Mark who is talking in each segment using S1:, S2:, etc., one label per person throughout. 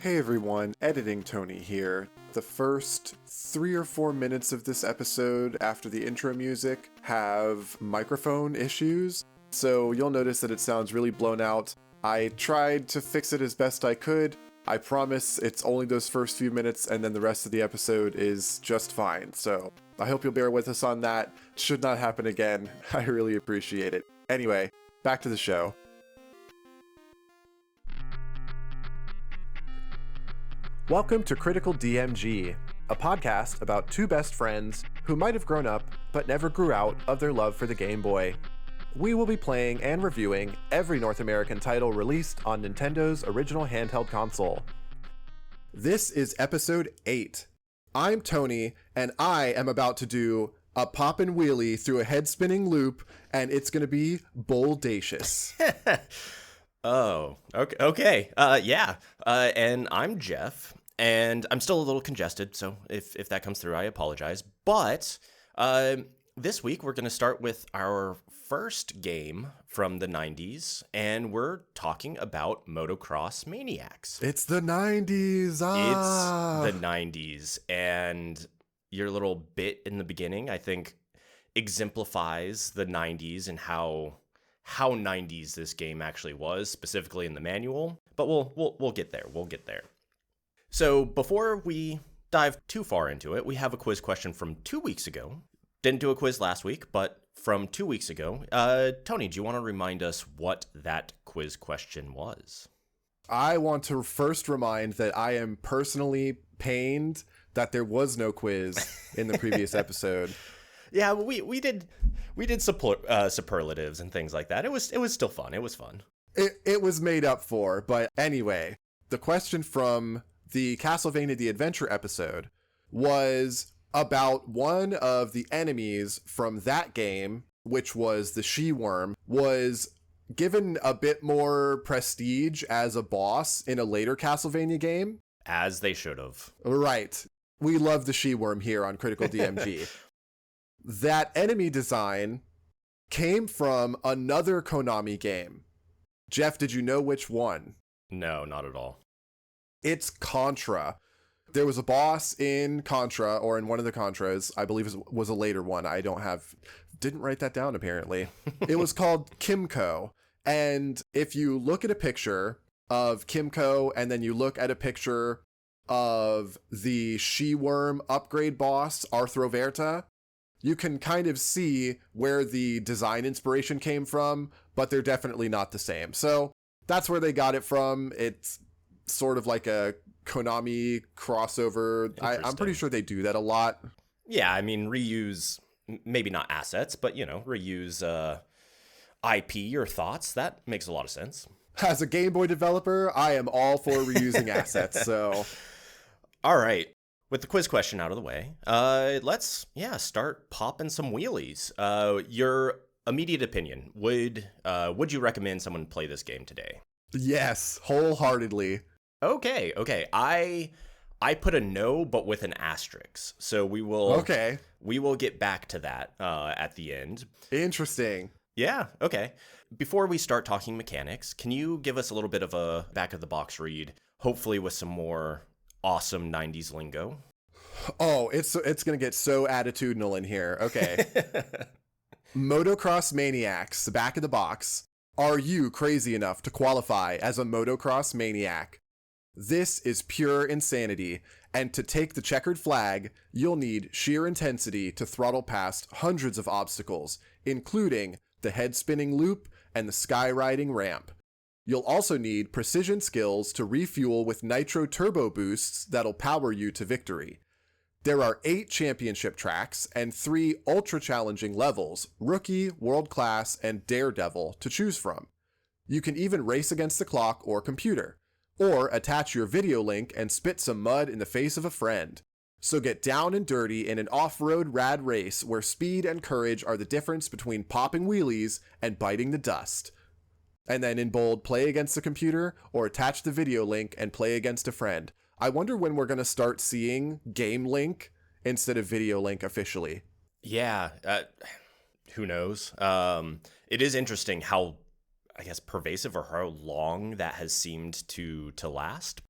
S1: Hey everyone, Editing Tony here. The first 3 or 4 minutes of this episode after the intro music have microphone issues, so you'll notice that it sounds really blown out. I tried to fix it as best I could. I promise it's only those first few minutes and then the rest of the episode is just fine, so I hope you'll bear with us on that. It should not happen again. I really appreciate it. Anyway, back to the show. Welcome to Critical DMG, a podcast about two best friends who might have grown up but never grew out of their love for the Game Boy. We will be playing and reviewing every North American title released on Nintendo's original handheld console. This is episode 8. I'm Tony, and I am about to do a poppin' wheelie through a head-spinning loop, and it's going to be boldacious.
S2: Oh, okay. And I'm Jeff, and I'm still a little congested, so if that comes through, I apologize. But this week, we're going to start with our first game from the 90s, and we're talking about Motocross Maniacs.
S1: It's the 90s!
S2: It's the 90s, and your little bit in the beginning, I think, exemplifies the 90s and how 90s this game actually was, specifically in the manual, but we'll get there. We'll get there. So before we dive too far into it, we have a quiz question from 2 weeks ago. Didn't do a quiz last week, but from 2 weeks ago. Tony, do you want to remind us what that quiz question was?
S1: I want to first remind that I am personally pained that there was no quiz in the previous episode.
S2: Yeah, we did superlatives and things like that. It was still fun. It was fun.
S1: It was made up for, but anyway, the question from the Castlevania The Adventure episode was about one of the enemies from that game, which was the she-worm, was given a bit more prestige as a boss in a later Castlevania game.
S2: As they should have.
S1: Right. We love the she-worm here on Critical DMG. That enemy design came from another Konami game. Jeff, did you know which one?
S2: No, not at all.
S1: It's Contra. There was a boss in Contra, or in one of the Contras. I believe it was a later one. Didn't write that down, apparently. It was called Kimco. And if you look at a picture of Kimco, and then you look at a picture of the she-worm upgrade boss, Arthroverta, you can kind of see where the design inspiration came from, but they're definitely not the same. So that's where they got it from. It's sort of like a Konami crossover. I'm pretty sure they do that a lot.
S2: Yeah, I mean, reuse, maybe not assets, but, reuse IP or thoughts. That makes a lot of sense.
S1: As a Game Boy developer, I am all for reusing assets, so...
S2: All right. With the quiz question out of the way, let's start popping some wheelies. Your immediate opinion, would you recommend someone play this game today?
S1: Yes, wholeheartedly.
S2: Okay. I put a no, but with an asterisk. So we will get back to that at the end.
S1: Interesting.
S2: Yeah, okay. Before we start talking mechanics, can you give us a little bit of a back of the box read, hopefully with some more awesome 90s lingo?
S1: Oh, it's going to get so attitudinal in here. Okay. Motocross Maniacs, back of the box. Are you crazy enough to qualify as a motocross maniac? This is pure insanity, and to take the checkered flag, you'll need sheer intensity to throttle past hundreds of obstacles, including the head-spinning loop and the sky-riding ramp. You'll also need precision skills to refuel with nitro turbo boosts that'll power you to victory. There are 8 championship tracks and 3 ultra-challenging levels, Rookie, World Class, and Daredevil, to choose from. You can even race against the clock or computer, or attach your video link and spit some mud in the face of a friend. So get down and dirty in an off-road rad race where speed and courage are the difference between popping wheelies and biting the dust. And then in bold, play against the computer, or attach the video link and play against a friend. I wonder when we're going to start seeing Game Link instead of Video Link officially.
S2: Yeah, who knows? It is interesting how, I guess, pervasive or how long that has seemed to last.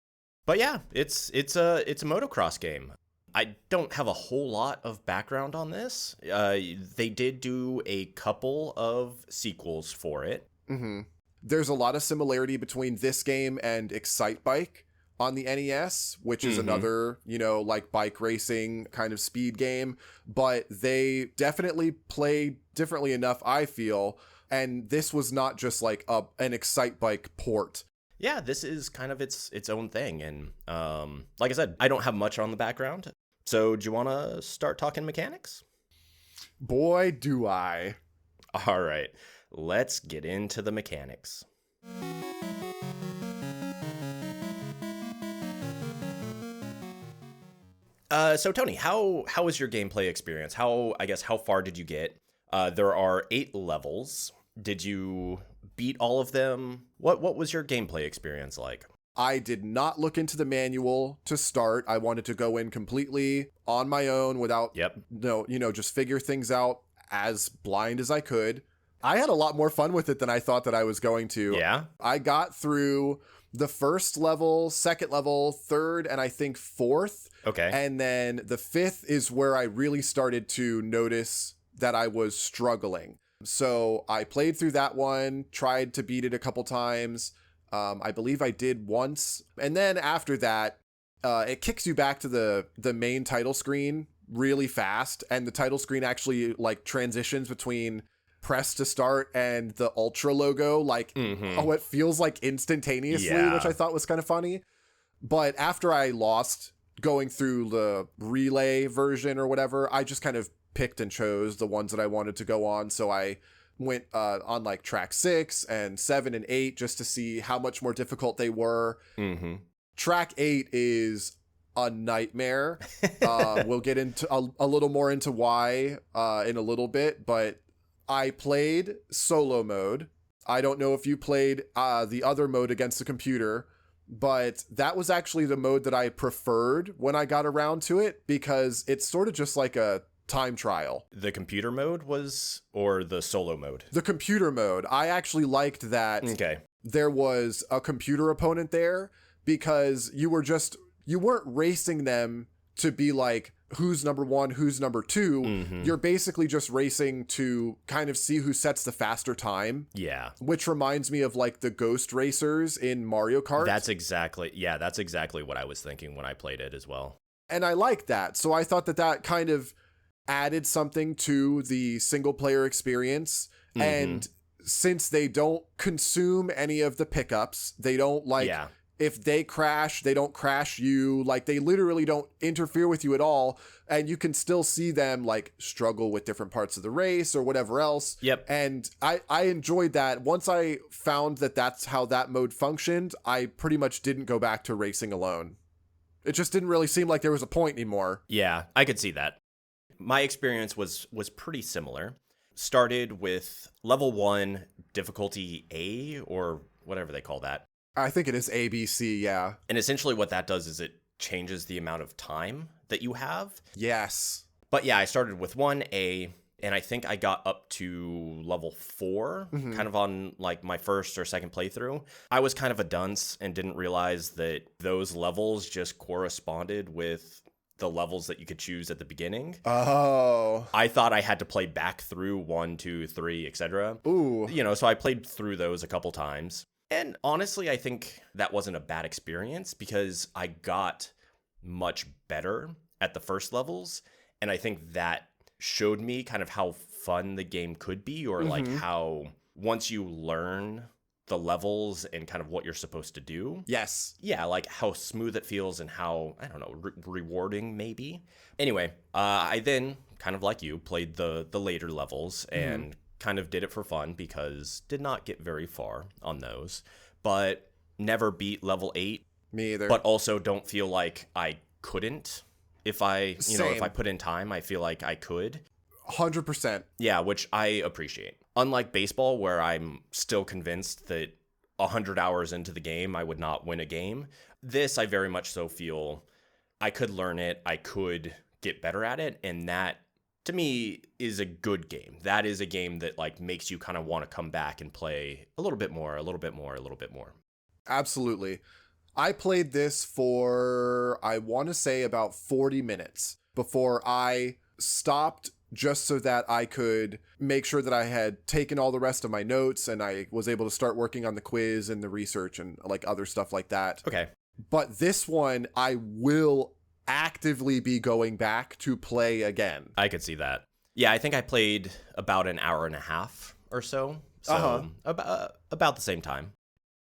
S2: But yeah, it's a motocross game. I don't have a whole lot of background on this. They did do a couple of sequels for it.
S1: Mm-hmm. There's a lot of similarity between this game and Excite Bike on the NES, which is another, like bike racing kind of speed game, but they definitely play differently enough, I feel. And this was not just like an Excite Bike port.
S2: Yeah, this is kind of its own thing. And like I said, I don't have much on the background. So do you want to start talking mechanics?
S1: Boy, do I.
S2: All right, let's get into the mechanics. So Tony, how was your gameplay experience? How far did you get? There are 8 levels. Did you beat all of them? What was your gameplay experience like?
S1: I did not look into the manual to start. I wanted to go in completely on my own without, just figure things out as blind as I could. I had a lot more fun with it than I thought that I was going to.
S2: Yeah?
S1: I got through the first level, second level, third, and I think fourth.
S2: Okay.
S1: And then the fifth is where I really started to notice that I was struggling. So I played through that one, tried to beat it a couple times. I believe I did once. And then after that, it kicks you back to the main title screen really fast. And the title screen actually like transitions between press to start and the Ultra logo. It feels like instantaneously, which I thought was kind of funny. But after I lost going through the relay version or whatever, I just kind of picked and chose the ones that I wanted to go on. So I went on like track 6 and 7 and 8 just to see how much more difficult they were. Track 8 is a nightmare. We'll get into a little more into why in a little bit, but I played solo mode. I don't know if you played the other mode against the computer, but that was actually the mode that I preferred when I got around to it because it's sort of just like a time trial.
S2: The computer mode or the solo mode?
S1: The computer mode. I actually liked that there was a computer opponent there because you weren't racing them to be like, who's number 1, who's number 2. You're basically just racing to kind of see who sets the faster time.
S2: Yeah.
S1: Which reminds me of like the ghost racers in Mario Kart.
S2: That's exactly what I was thinking when I played it as well.
S1: And I liked that. So I thought that kind of added something to the single player experience. And since they don't consume any of the pickups, they don't if they crash, they don't crash you. Like they literally don't interfere with you at all. And you can still see them like struggle with different parts of the race or whatever else.
S2: Yep.
S1: And I enjoyed that. Once I found that that's how that mode functioned, I pretty much didn't go back to racing alone. It just didn't really seem like there was a point anymore.
S2: Yeah, I could see that. My experience was pretty similar. Started with level 1, difficulty A, or whatever they call that.
S1: I think it is ABC, yeah.
S2: And essentially what that does is it changes the amount of time that you have.
S1: Yes.
S2: But yeah, I started with 1A, and I think I got up to level 4, kind of on like my first or second playthrough. I was kind of a dunce and didn't realize that those levels just corresponded with the levels that you could choose at the beginning.
S1: Oh.
S2: I thought I had to play back through 1, 2, 3, etc.
S1: Ooh.
S2: So I played through those a couple times. And honestly, I think that wasn't a bad experience because I got much better at the first levels. And I think that showed me kind of how fun the game could be, or like how once you learn the levels and kind of what you're supposed to do.
S1: Yes.
S2: Yeah, like how smooth it feels and how, I don't know, rewarding maybe. Anyway, I then, kind of like you, played the later levels and kind of did it for fun because did not get very far on those, but never beat level 8.
S1: Me either.
S2: But also don't feel like I couldn't. If I,
S1: Same.
S2: if I put in time, I feel like I could.
S1: 100%.
S2: Yeah, which I appreciate. Unlike baseball, where I'm still convinced that 100 hours into the game, I would not win a game. This, I very much so feel I could learn it. I could get better at it. And that, to me, is a good game. That is a game that like makes you kind of want to come back and play a little bit more, a little bit more, a little bit more.
S1: Absolutely. I played this for, I want to say, about 40 minutes before I stopped, just so that I could make sure that I had taken all the rest of my notes and I was able to start working on the quiz and the research and like other stuff like that.
S2: Okay.
S1: But this one, I will actively be going back to play again.
S2: I could see that. Yeah, I think I played about an hour and a half or so. So about the same time.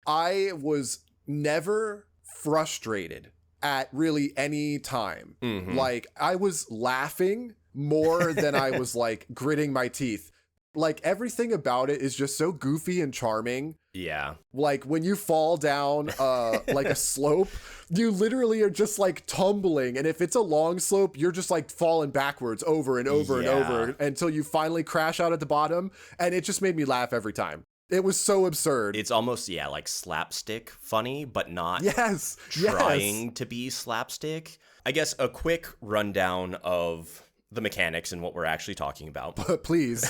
S1: I was never frustrated at really any time.
S2: Mm-hmm.
S1: Like, I was laughing more than I was like gritting my teeth. Like, everything about it is just so goofy and charming.
S2: Yeah.
S1: Like, when you fall down like a slope, you literally are just like tumbling, and if it's a long slope, you're just like falling backwards over and over and over until you finally crash out at the bottom, and it just made me laugh every time. It was so absurd.
S2: It's almost, like slapstick funny, but not
S1: trying
S2: to be slapstick. I guess a quick rundown of the mechanics and what we're actually talking about.
S1: Please.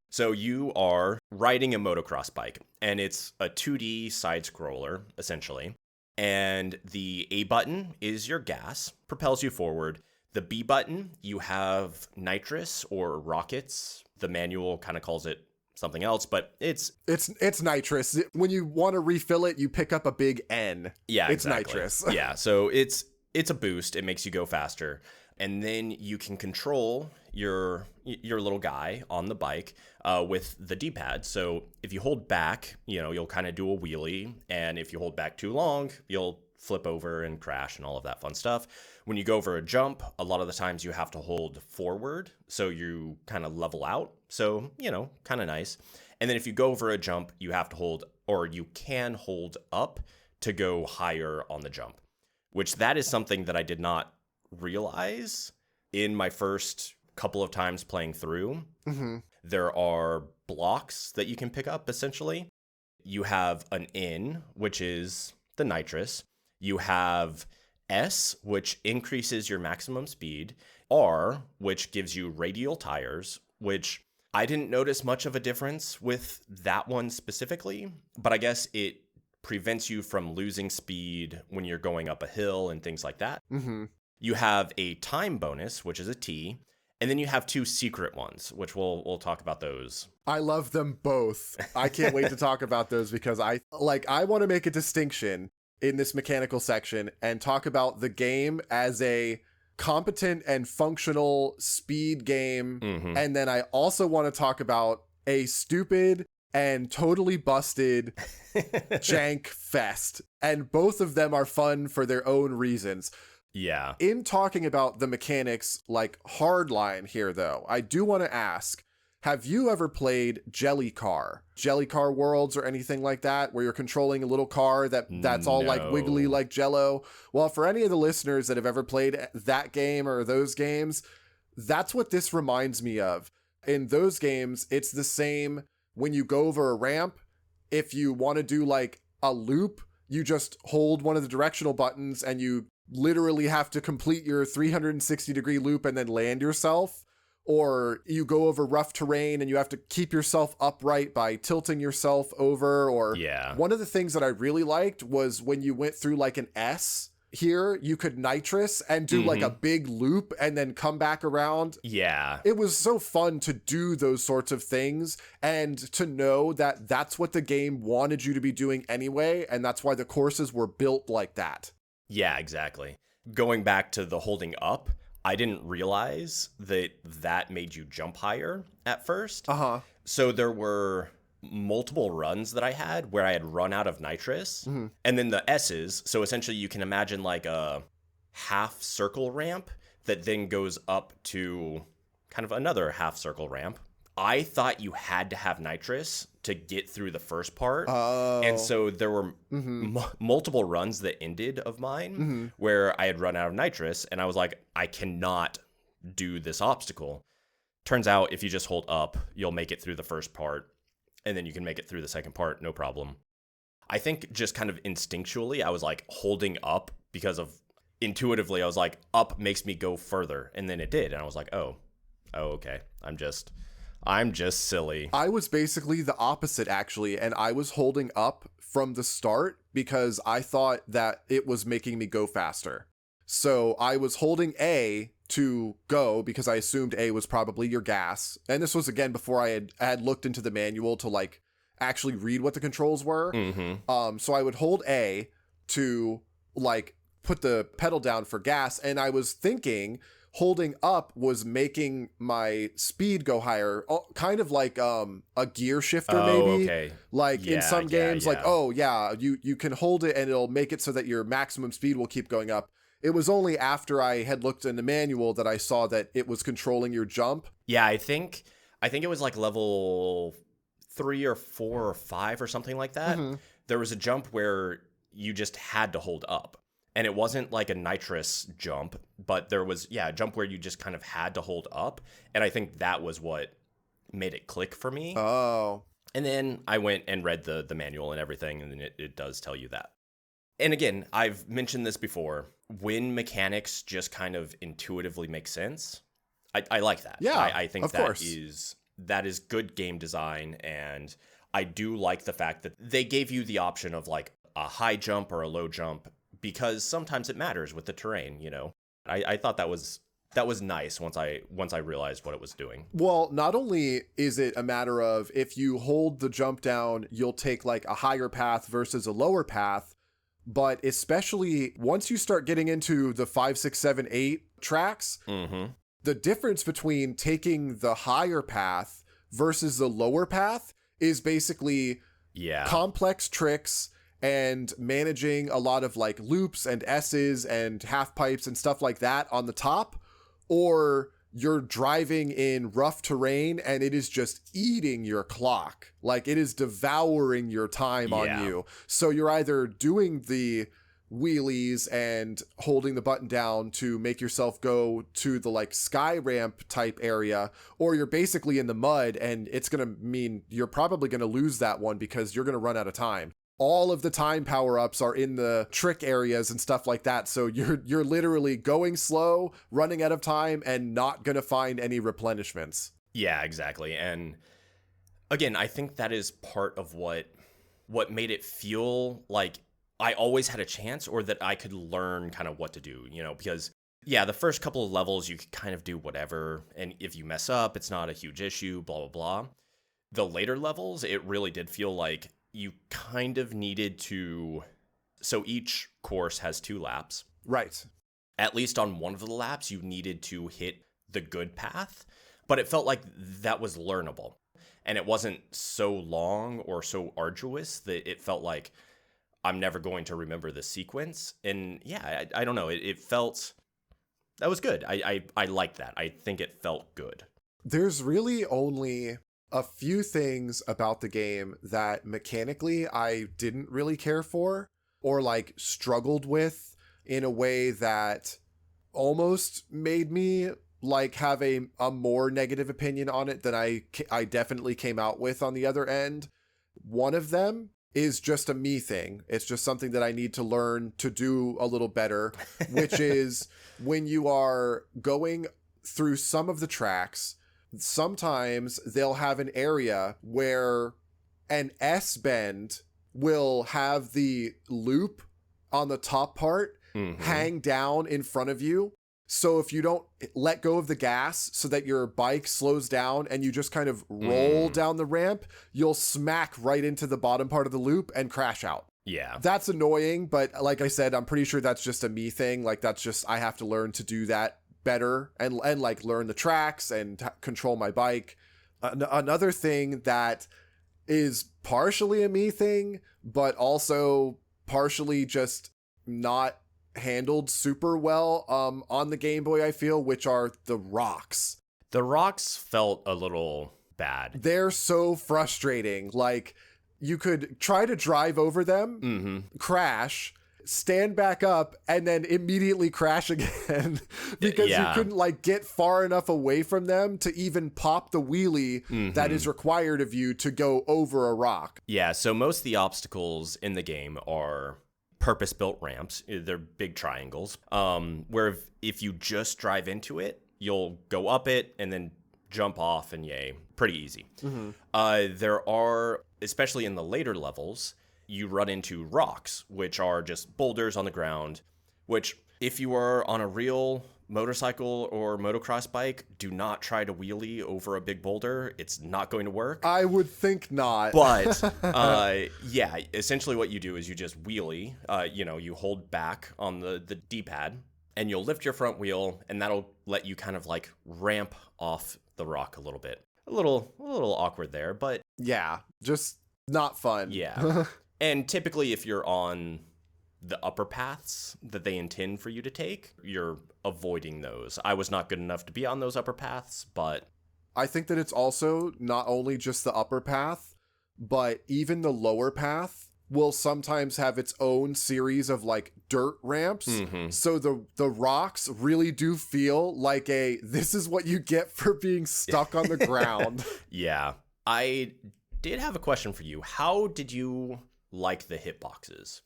S2: So you are riding a motocross bike, and it's a 2D side scroller, essentially. And the A button is your gas, propels you forward. The B button, you have nitrous or rockets. The manual kind of calls it something else, but it's
S1: nitrous. When you want to refill it, you pick up a big N.
S2: Yeah,
S1: it's
S2: exactly.
S1: nitrous.
S2: Yeah, so it's a boost. It makes you go faster. And then you can control your little guy on the bike with the D-pad. So if you hold back, you'll kind of do a wheelie. And if you hold back too long, you'll flip over and crash and all of that fun stuff. When you go over a jump, a lot of the times you have to hold forward. So you kind of level out. So, kind of nice. And then if you go over a jump, you have to hold, or you can hold up to go higher on the jump, which that is something that I did not realize in my first couple of times playing through.
S1: Mm-hmm.
S2: There are blocks that you can pick up, essentially. You have an N, which is the nitrous. You have S, which increases your maximum speed. R, which gives you radial tires, which I didn't notice much of a difference with that one specifically, but I guess it prevents you from losing speed when you're going up a hill and things like that.
S1: Mm-hmm.
S2: You have a time bonus, which is a T, and then you have two secret ones, which we'll talk about those.
S1: I love them both. I can't wait to talk about those because I want to make a distinction in this mechanical section and talk about the game as a competent and functional speed game.
S2: Mm-hmm.
S1: And then I also want to talk about a stupid and totally busted jank fest. And both of them are fun for their own reasons.
S2: Yeah.
S1: In talking about the mechanics, like hardline here, though, I do want to ask, have you ever played Jelly Car Worlds or anything like that, where you're controlling a little car that's all like wiggly like Jello? Well, for any of the listeners that have ever played that game or those games, that's what this reminds me of. In those games, it's the same. When you go over a ramp, if you want to do like a loop, you just hold one of the directional buttons and you literally have to complete your 360-degree loop and then land yourself. Or you go over rough terrain and you have to keep yourself upright by tilting yourself over. Or one of the things that I really liked was when you went through like an S here, you could nitrous and do like a big loop and then come back around.
S2: Yeah.
S1: It was so fun to do those sorts of things and to know that that's what the game wanted you to be doing anyway. And that's why the courses were built like that.
S2: Yeah, exactly. Going back to the holding up, I didn't realize that made you jump higher at first.
S1: Uh-huh.
S2: So there were multiple runs that I had where I had run out of nitrous.
S1: Mm-hmm.
S2: And then the S's, so essentially you can imagine like a half circle ramp that then goes up to kind of another half circle ramp. I thought you had to have nitrous to get through the first part.
S1: Oh.
S2: And so there were multiple runs that ended of mine where I had run out of nitrous and I was like, I cannot do this obstacle. Turns out if you just hold up, you'll make it through the first part and then you can make it through the second part, no problem. I think just kind of instinctually, I was like holding up because of intuitively, I was like, up makes me go further. And then it did. And I was like, oh, okay. I'm just silly.
S1: I was basically the opposite, actually, and I was holding up from the start because I thought that it was making me go faster. So I was holding A to go because I assumed A was probably your gas. And this was, again, before I had looked into the manual to like actually read what the controls were. So I would hold A to like put the pedal down for gas. And I was thinking holding up was making my speed go higher, kind of like a gear shifter maybe.
S2: Okay.
S1: Like in some games, like, you can hold it and it'll make it so that your maximum speed will keep going up. It was only after I had looked in the manual that I saw that it was controlling your jump.
S2: Yeah, I think it was like level 3 or 4 or 5 or something like that. There was a jump where you just had to hold up. And it wasn't like a nitrous jump, but there was, a jump where you just kind of had to hold up. And I think that was what made it click for me.
S1: Oh.
S2: And then I went and read the manual and everything, and it does tell you that. And again, I've mentioned this before. When mechanics just kind of intuitively make sense, I like that.
S1: Yeah,
S2: I think
S1: of
S2: that
S1: course.
S2: that is good game design, and I do like the fact that they gave you the option of like a high jump or a low jump, because sometimes it matters with the terrain, you know. I thought that was nice once I realized what it was doing.
S1: Well, not only is it a matter of if you hold the jump down, you'll take like a higher path versus a lower path, but especially once you start getting into the 5, 6, 7, 8 tracks, the difference between taking the higher path versus the lower path is basically complex tricks and managing a lot of like loops and S's and half pipes and stuff like that on the top, or you're driving in rough terrain and it is just eating your clock. Like it is devouring your time on you. So you're either doing the wheelies and holding the button down to make yourself go to the like sky ramp type area, or you're basically in the mud and it's going to mean you're probably going to lose that one because you're going to run out of time. All of the time power-ups are in the trick areas and stuff like that. So you're literally going slow, running out of time, and not going to find any replenishments.
S2: Yeah, exactly. And again, I think that is part of what made it feel like I always had a chance, or that I could learn kind of what to do, you know, because the first couple of levels you could kind of do whatever. And if you mess up, it's not a huge issue, blah, blah, blah. The later levels, it really did feel like you kind of needed to... So each course has 2 laps.
S1: Right.
S2: At least on one of the laps, you needed to hit the good path. But it felt like that was learnable. And it wasn't so long or so arduous that it felt like I'm never going to remember the sequence. And I don't know. It felt... That was good. I liked that. I think it felt good.
S1: There's really only a few things about the game that mechanically I didn't really care for, or like struggled with in a way that almost made me like have a more negative opinion on it than I definitely came out with on the other end. One of them is just a me thing. It's just something that I need to learn to do a little better, which is when you are going through some of the tracks, sometimes they'll have an area where an S-bend will have the loop on the top part hang down in front of you. So if you don't let go of the gas so that your bike slows down and you just kind of roll down the ramp, you'll smack right into the bottom part of the loop and crash out.
S2: Yeah.
S1: That's annoying, but like I said, I'm pretty sure that's just a me thing. Like that's just, I have to learn to do that better and like learn the tracks and control my bike. Another thing that is partially a me thing, but also partially just not handled super well on the Game Boy, I feel, which are the rocks.
S2: The rocks felt a little bad.
S1: They're so frustrating. Like you could try to drive over them, crash, stand back up, and then immediately crash again because you couldn't like get far enough away from them to even pop the wheelie that is required of you to go over a rock.
S2: Yeah, so most of the obstacles in the game are purpose-built ramps. They're big triangles, where if you just drive into it, you'll go up it and then jump off, and yay, pretty easy. There are, especially in the later levels, you run into rocks, which are just boulders on the ground, which if you are on a real motorcycle or motocross bike, do not try to wheelie over a big boulder. It's not going to work.
S1: I would think not.
S2: But yeah, essentially what you do is you just wheelie. You hold back on the D-pad and you'll lift your front wheel, and that'll let you kind of like ramp off the rock a little bit. A little awkward there, but
S1: yeah, just not fun.
S2: Yeah. And typically if you're on the upper paths that they intend for you to take, you're avoiding those. I was not good enough to be on those upper paths, but
S1: I think that it's also not only just the upper path, but even the lower path will sometimes have its own series of like dirt ramps.
S2: Mm-hmm.
S1: So the rocks really do feel like this is what you get for being stuck on the ground.
S2: Yeah. I did have a question for you. How did you like the hitboxes?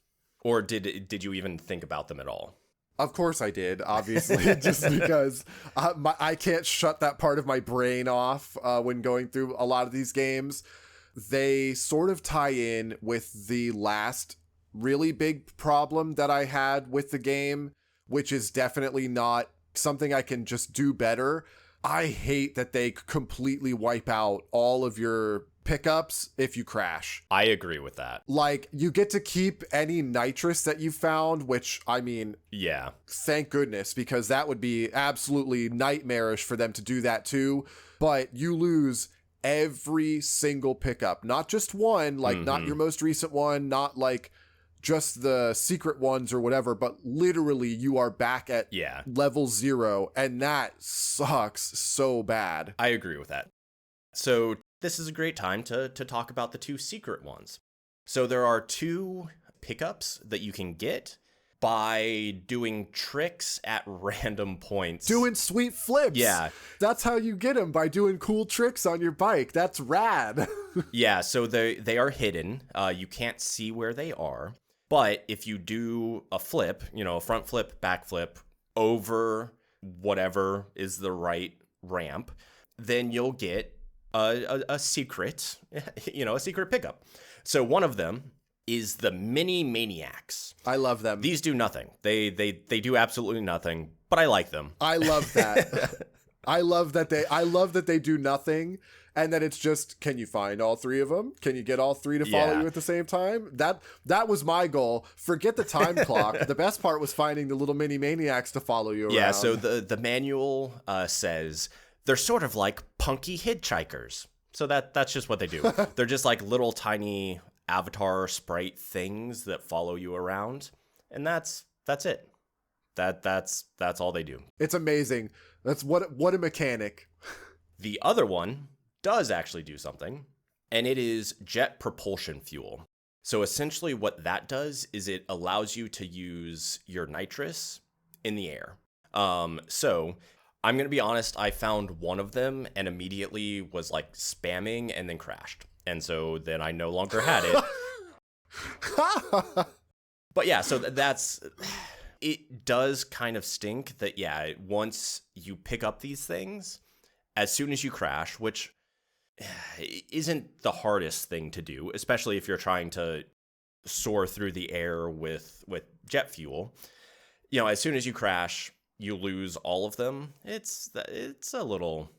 S2: Or did you even think about them at all?
S1: Of course I did, obviously, just because I can't shut that part of my brain off when going through a lot of these games. They sort of tie in with the last really big problem that I had with the game, which is definitely not something I can just do better. I hate that they completely wipe out all of your pickups if you crash.
S2: I agree with that.
S1: Like, you get to keep any nitrous that you found, which, I mean,
S2: yeah,
S1: thank goodness, because that would be absolutely nightmarish for them to do that too. But you lose every single pickup, not just one, like not your most recent one, not like just the secret ones or whatever, but literally you are back at level 0, and that sucks so bad.
S2: I agree with that. So this is a great time to talk about the 2 secret ones. So there are 2 pickups that you can get by doing tricks at random points.
S1: Doing sweet flips.
S2: Yeah.
S1: That's how you get them, by doing cool tricks on your bike. That's rad.
S2: Yeah, so they are hidden. You can't see where they are. But if you do a flip, a front flip, back flip, over whatever is the right ramp, then you'll get a secret, a secret pickup. So one of them is the Mini Maniacs.
S1: I love them.
S2: These do nothing. They do absolutely nothing, but I like them.
S1: I love that. I love that they do nothing, and that it's just, can you find all 3 of them? Can you get all 3 to follow you at the same time? That was my goal. Forget the time clock. The best part was finding the little Mini Maniacs to follow you around.
S2: Yeah, so the manual says they're sort of like punky hitchhikers. So that's just what they do. They're just like little tiny avatar sprite things that follow you around, and that's it. That's all they do.
S1: It's amazing. That's what a mechanic.
S2: The other one does actually do something, and it is jet propulsion fuel. So essentially what that does is it allows you to use your nitrous in the air. So I'm going to be honest, I found one of them and immediately was like spamming and then crashed. And so then I no longer had it. But yeah, so it does kind of stink that, once you pick up these things, as soon as you crash, which isn't the hardest thing to do, especially if you're trying to soar through the air with jet fuel, as soon as you crash, you lose all of them. It's a little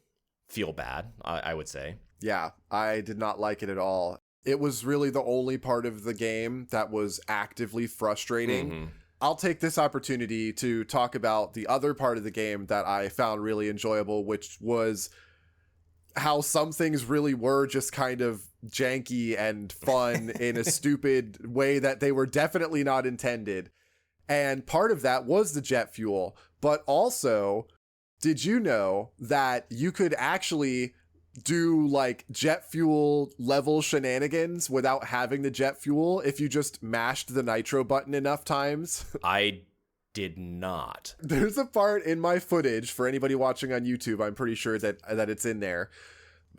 S2: feel bad, I would say.
S1: Yeah, I did not like it at all. It was really the only part of the game that was actively frustrating. Mm-hmm. I'll take this opportunity to talk about the other part of the game that I found really enjoyable, which was how some things really were just kind of janky and fun in a stupid way that they were definitely not intended. And part of that was the jet fuel. But also, did you know that you could actually do like jet fuel level shenanigans without having the jet fuel if you just mashed the nitro button enough times?
S2: I did not.
S1: There's a part in my footage for anybody watching on YouTube. I'm pretty sure that it's in there.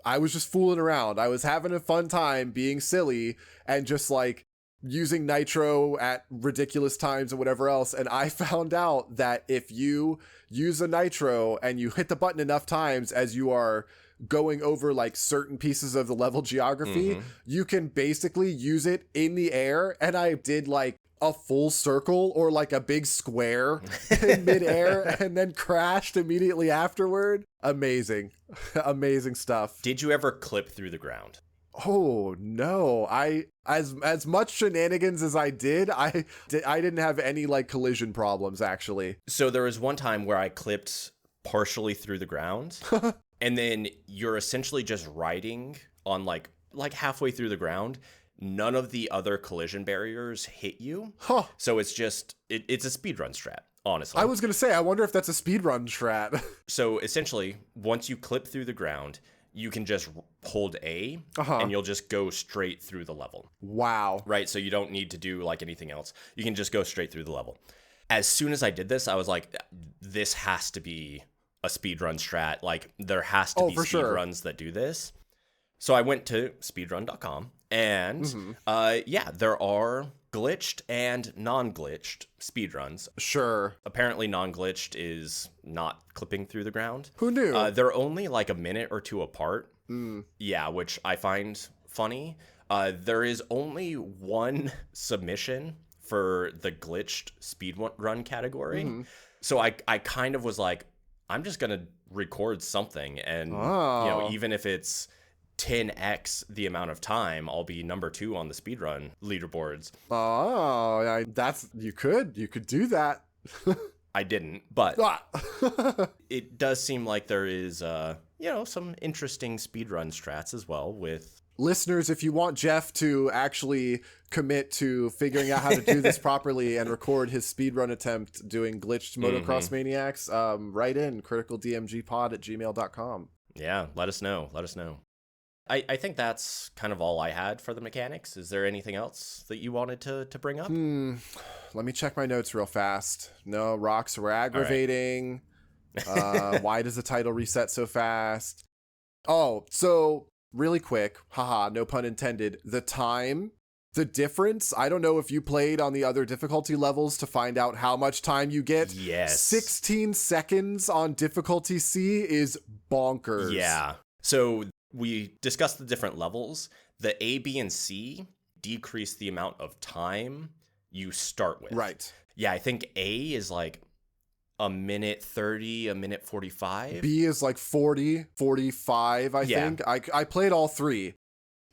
S1: I was just fooling around. I was having a fun time being silly and just like using nitro at ridiculous times and whatever else. And I found out that if you use a nitro and you hit the button enough times as you are going over like certain pieces of the level geography, you can basically use it in the air. And I did like a full circle or like a big square in midair and then crashed immediately afterward. Amazing. Amazing stuff.
S2: Did you ever clip through the ground?
S1: Oh no, as much shenanigans as I didn't have any like collision problems actually.
S2: So there was one time where I clipped partially through the ground and then you're essentially just riding on like halfway through the ground. None of the other collision barriers hit you. So it's just it's a speedrun strat, honestly.
S1: I was going to say, I wonder if that's a speedrun strat.
S2: So essentially, once you clip through the ground, you can just hold A and you'll just go straight through the level.
S1: Wow.
S2: Right? So you don't need to do like anything else. You can just go straight through the level. As soon as I did this, I was like, this has to be a speedrun strat. Like, there has to be speedruns that do this. So I went to speedrun.com and there are glitched and non-glitched speedruns.
S1: Sure.
S2: Apparently non-glitched is not clipping through the ground.
S1: Who knew?
S2: They're only like a minute or two apart. Yeah, which I find funny. There is only one submission for the glitched speedrun category. So I kind of was like, I'm just going to record something. And, you know, even if it's 10x the amount of time, I'll be number 2 on the speedrun leaderboards. You could do that. I didn't, but it does seem like there is, some interesting speedrun strats as well with...
S1: Listeners, if you want Jeff to actually commit to figuring out how to do this properly and record his speedrun attempt doing glitched Motocross Maniacs, write in criticaldmgpod@gmail.com.
S2: Yeah, let us know. I think that's kind of all I had for the mechanics. Is there anything else that you wanted to bring up?
S1: Let me check my notes real fast. No, rocks were aggravating. Right. Why does the title reset so fast? Oh, so really quick, haha, no pun intended. The difference, I don't know if you played on the other difficulty levels to find out how much time you get.
S2: Yes.
S1: 16 seconds on difficulty C is bonkers.
S2: Yeah. So we discussed the different levels. The A, B, and C decrease the amount of time you start with.
S1: Right.
S2: Yeah, I think A is like a minute 30, a minute 45.
S1: B is like 40, 45, I think. I played all three.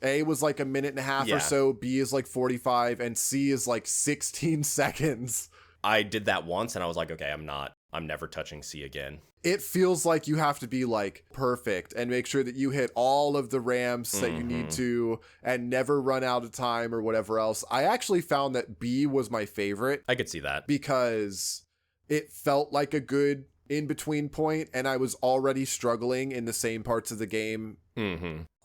S1: A was like a minute and a half or so. B is like 45, and C is like 16 seconds.
S2: I did that once, and I was like, okay, I'm never touching C again.
S1: It feels like you have to be like perfect and make sure that you hit all of the ramps that you need to and never run out of time or whatever else. I actually found that B was my favorite.
S2: I could see that.
S1: Because it felt like a good in-between point, and I was already struggling in the same parts of the game,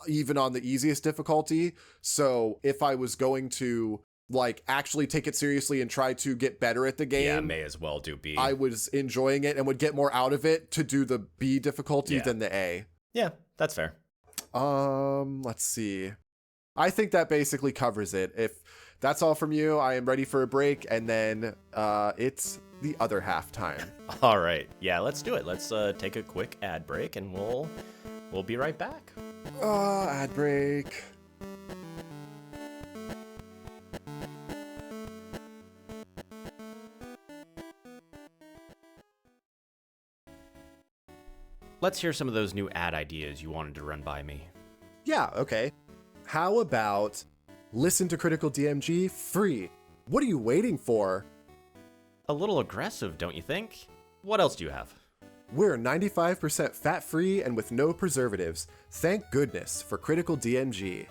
S1: even on the easiest difficulty. So if I was going to like actually take it seriously and try to get better at the game,
S2: yeah, may as well do B.
S1: I was enjoying it and would get more out of it to do the B difficulty than the A.
S2: Yeah, that's fair.
S1: Let's see. I think that basically covers it. If that's all from you, I am ready for a break, and then it's the other half time.
S2: All right. Yeah, let's do it. Let's take a quick ad break, and we'll be right back.
S1: Ad break.
S2: Let's hear some of those new ad ideas you wanted to run by me.
S1: Yeah, okay. How about listen to Critical DMG free? What are you waiting for?
S2: A little aggressive, don't you think? What else do you have?
S1: We're 95% fat-free and with no preservatives. Thank goodness for Critical DMG.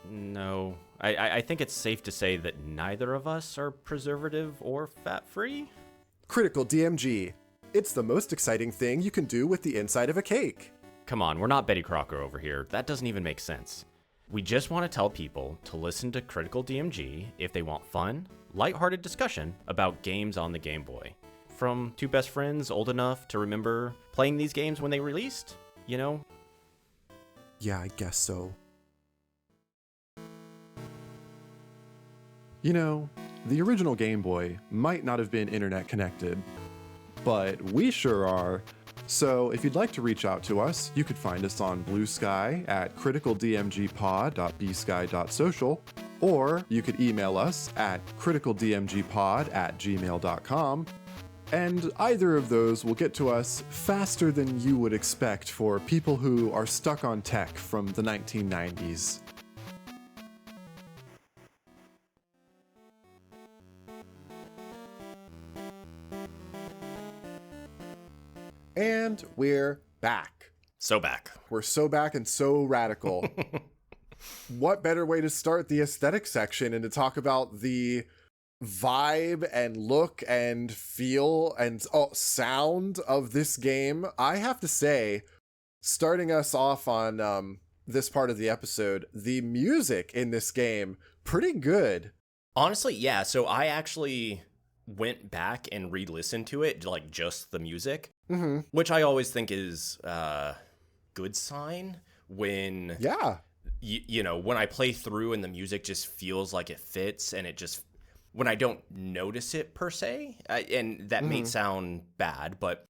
S2: No, I think it's safe to say that neither of us are preservative or fat-free.
S1: Critical DMG. It's the most exciting thing you can do with the inside of a cake.
S2: Come on, we're not Betty Crocker over here. That doesn't even make sense. We just want to tell people to listen to Critical DMG if they want fun, lighthearted discussion about games on the Game Boy. From two best friends old enough to remember playing these games when they released, you know?
S1: Yeah, I guess so. You know, the original Game Boy might not have been internet connected, but we sure are. So if you'd like to reach out to us, you could find us on Blue Sky at criticaldmgpod.bsky.social, or you could email us at criticaldmgpod@gmail.com, and either of those will get to us faster than you would expect for people who are stuck on tech from the 1990s. And we're back.
S2: So back.
S1: We're so back and so radical. What better way to start the aesthetic section and to talk about the vibe and look and feel and sound of this game? I have to say, starting us off on this part of the episode, the music in this game, pretty good.
S2: Honestly, yeah. So I actually went back and re-listened to it, like just the music, which I always think is a good sign when, you know, when I play through and the music just feels like it fits, and it just, when I don't notice it per se, and that may sound bad, but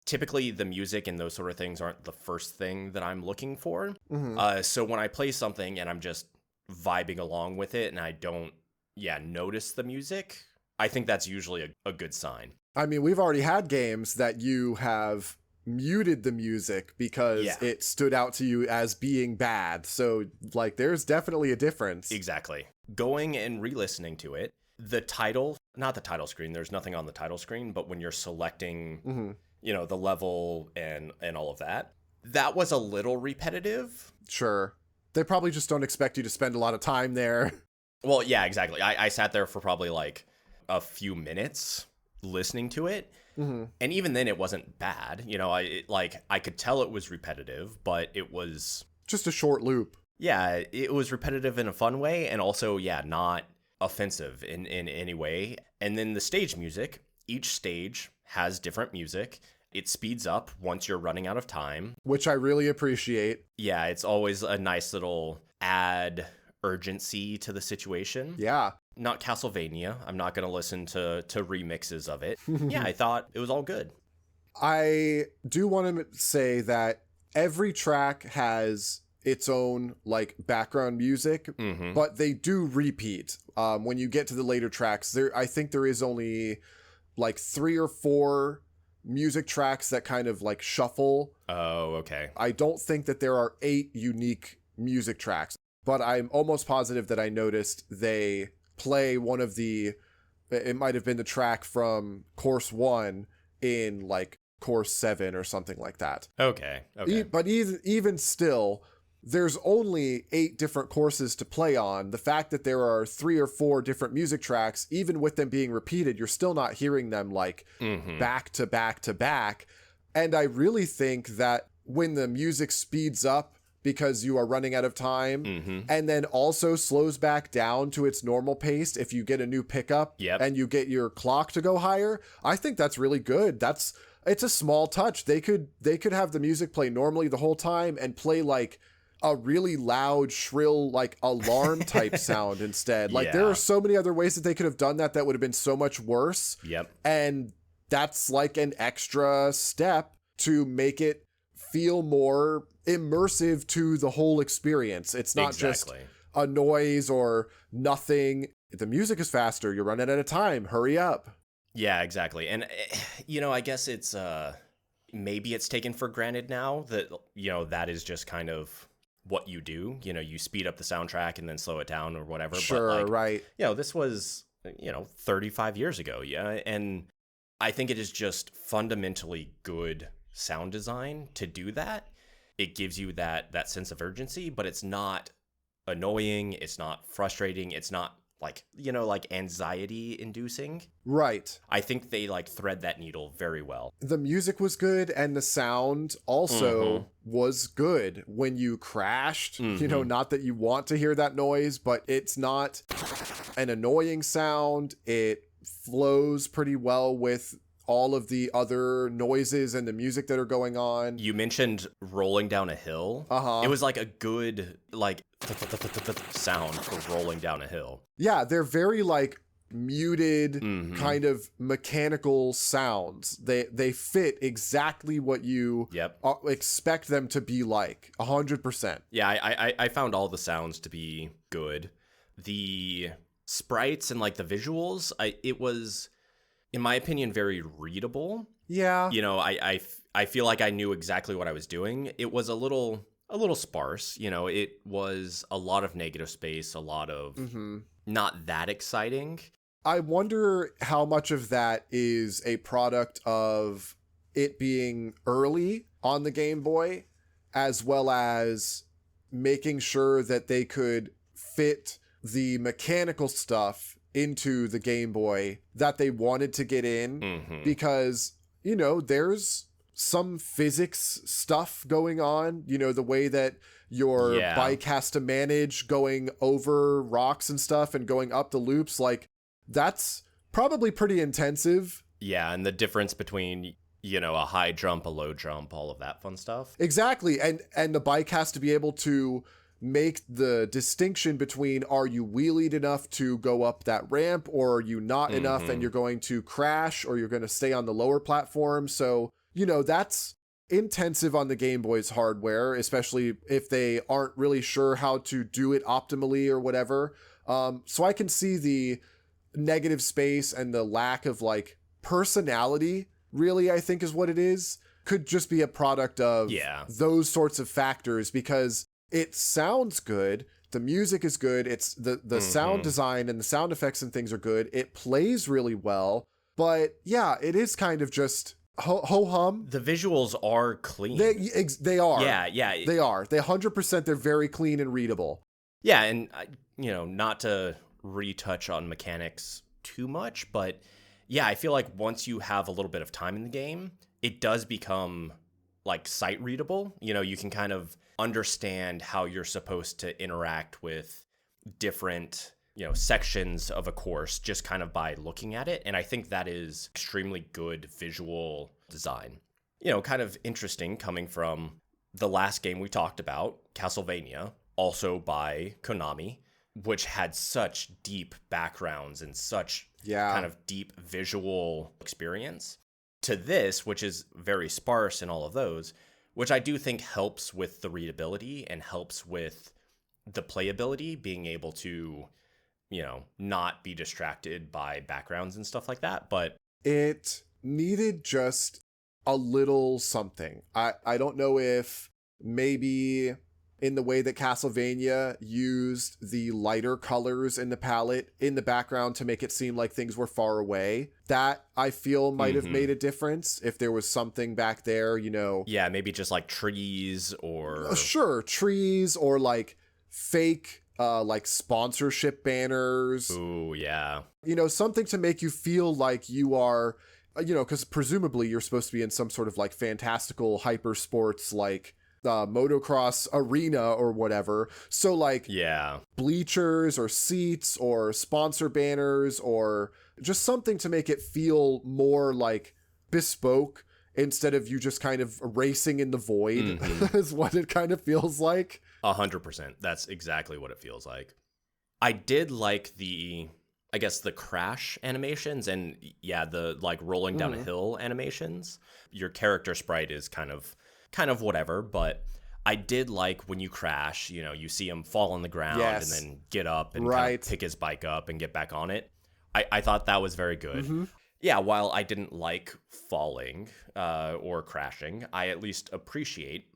S2: typically the music and those sort of things aren't the first thing that I'm looking for. So when I play something and I'm just vibing along with it and I don't, notice the music, I think that's usually a good sign.
S1: I mean, we've already had games that you have muted the music because it stood out to you as being bad. So, like, there's definitely a difference.
S2: Exactly. Going and re-listening to it, the title, not the title screen, there's nothing on the title screen, but when you're selecting, you know, the level and all of that, that was a little repetitive.
S1: Sure. They probably just don't expect you to spend a lot of time there.
S2: Well, yeah, exactly. I sat there for probably like a few minutes listening to it, and even then it wasn't bad. You know, I could tell it was repetitive, but it was
S1: just a short loop.
S2: Yeah, it was repetitive in a fun way, and also not offensive in any way. And then the stage music, each stage has different music. It speeds up once you're running out of time,
S1: which I really appreciate.
S2: Yeah, it's always a nice little add urgency to the situation.
S1: Yeah.
S2: Not Castlevania. I'm not going to listen to remixes of it. Yeah, I thought it was all good.
S1: I do want to say that every track has its own like background music, but they do repeat. When you get to the later tracks, I think there is only like 3 or 4 music tracks that kind of like shuffle.
S2: Oh, okay.
S1: I don't think that there are 8 unique music tracks, but I'm almost positive that I noticed they play one of it might have been the track from course 1 in like course 7 or something like that.
S2: Okay.
S1: But even still, there's only 8 different courses to play on. The fact that there are 3 or 4 different music tracks, even with them being repeated, you're still not hearing them like back to back to back. And I really think that when the music speeds up because you are running out of time, and then also slows back down to its normal pace if you get a new pickup and you get your clock to go higher, I think that's really good. It's a small touch. They could have the music play normally the whole time and play like a really loud, shrill, like alarm type sound instead. Like there are so many other ways that they could have done that would have been so much worse. And that's like an extra step to make it feel more immersive to the whole experience. It's not just a noise or nothing. The music is faster. You're running out of time. Hurry up.
S2: Yeah, exactly. And, you know, I guess it's, maybe it's taken for granted now that, you know, that is just kind of what you do. You know, you speed up the soundtrack and then slow it down or whatever.
S1: Sure,
S2: but like,
S1: right.
S2: You know, this was, 35 years ago. Yeah. And I think it is just fundamentally good sound design to do that. It gives you that sense of urgency, but it's not annoying. It's not frustrating. It's not like anxiety inducing.
S1: Right.
S2: I think they like thread that needle very well. The
S1: music was good and the sound also was good when you crashed. Not that you want to hear that noise, but it's not an annoying sound. It flows pretty well with all of the other noises and the music that are going on.
S2: You mentioned rolling down a hill. It was like a good like sound for rolling down a hill.
S1: Yeah, they're very like muted kind of mechanical sounds. They fit exactly what you expect them to be like, 100%.
S2: Yeah, I found all the sounds to be good. The sprites and like the visuals, it was, in my opinion, very readable.
S1: Yeah.
S2: You know, I feel like I knew exactly what I was doing. It was a little sparse. You know, it was a lot of negative space, a lot of not that exciting.
S1: I wonder how much of that is a product of it being early on the Game Boy, as well as making sure that they could fit the mechanical stuff into the Game Boy that they wanted to get in, because, you know, there's some physics stuff going on, you know, the way that your bike has to manage going over rocks and stuff and going up the loops, like, that's probably pretty intensive.
S2: Yeah, and the difference between, you know, a high jump, a low jump, all of that fun stuff.
S1: Exactly. And the bike has to be able to make the distinction between, are you wheelied enough to go up that ramp, or are you not enough and you're going to crash, or you're going to stay on the lower platform. So, you know, that's intensive on the Game Boy's hardware, especially if they aren't really sure how to do it optimally or whatever. So I can see the negative space and the lack of like personality, really, I think is what it is, could just be a product of those sorts of factors, because it sounds good, the music is good, it's the sound design and the sound effects and things are good, it plays really well, but yeah, it is kind of just ho-hum.
S2: The visuals are clean.
S1: They are.
S2: Yeah.
S1: They are. They 100%, they're very clean and readable.
S2: Yeah, and, you know, not to retouch on mechanics too much, but yeah, I feel like once you have a little bit of time in the game, it does become like sight readable. You know, you can kind of understand how you're supposed to interact with different, you know, sections of a course just kind of by looking at it. And I think that is extremely good visual design. You know, kind of interesting coming from the last game we talked about, Castlevania, also by Konami, which had such deep backgrounds and such kind of deep visual experience, to this, which is very sparse in all of those, which I do think helps with the readability and helps with the playability, being able to, you know, not be distracted by backgrounds and stuff like that. But
S1: it needed just a little something. I don't know if maybe in the way that Castlevania used the lighter colors in the palette in the background to make it seem like things were far away, that I feel might have made a difference if there was something back there, you know.
S2: Yeah, maybe just like trees or...
S1: Sure, trees or like fake like sponsorship banners.
S2: Ooh, yeah.
S1: You know, something to make you feel like you are, you know, because presumably you're supposed to be in some sort of like fantastical hyper sports like motocross arena or whatever. So like bleachers or seats or sponsor banners or just something to make it feel more like bespoke instead of you just kind of racing in the void is what it kind of feels like.
S2: 100%. That's exactly what it feels like. I did like the crash animations and the like rolling down a hill animations. Your character sprite is kind of whatever, but I did like when you crash, you know, you see him fall on the ground and then get up and kind of pick his bike up and get back on it. I thought that was very good. Yeah, while I didn't like falling or crashing, I at least appreciate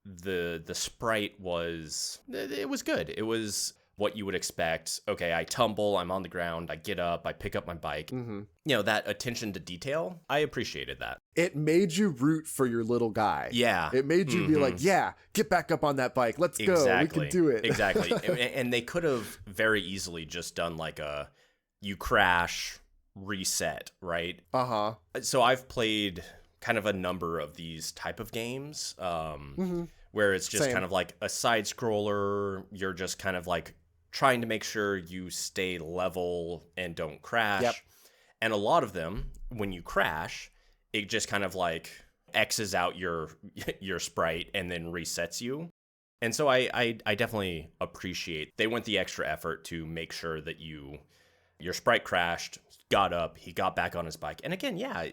S2: the sprite was good. It was what you would expect. Okay, I tumble, I'm on the ground, I get up, I pick up my bike. You know, that attention to detail, I appreciated that.
S1: It made you root for your little guy.
S2: Yeah.
S1: It made you be like, yeah, get back up on that bike. Let's go. We can do it.
S2: Exactly. And they could have very easily just done like you crash, reset, right? So I've played kind of a number of these type of games where it's just kind of like a side scroller. You're just kind of like trying to make sure you stay level and don't crash. And a lot of them, when you crash, it just kind of like X's out your sprite and then resets you. And so I definitely appreciate they went the extra effort to make sure that you Your sprite crashed, got up, he got back on his bike. And again, yeah,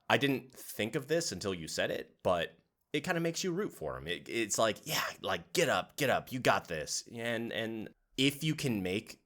S2: I didn't think of this until you said it, but it kind of makes you root for him. It's like, yeah, like get up, you got this. And if you can make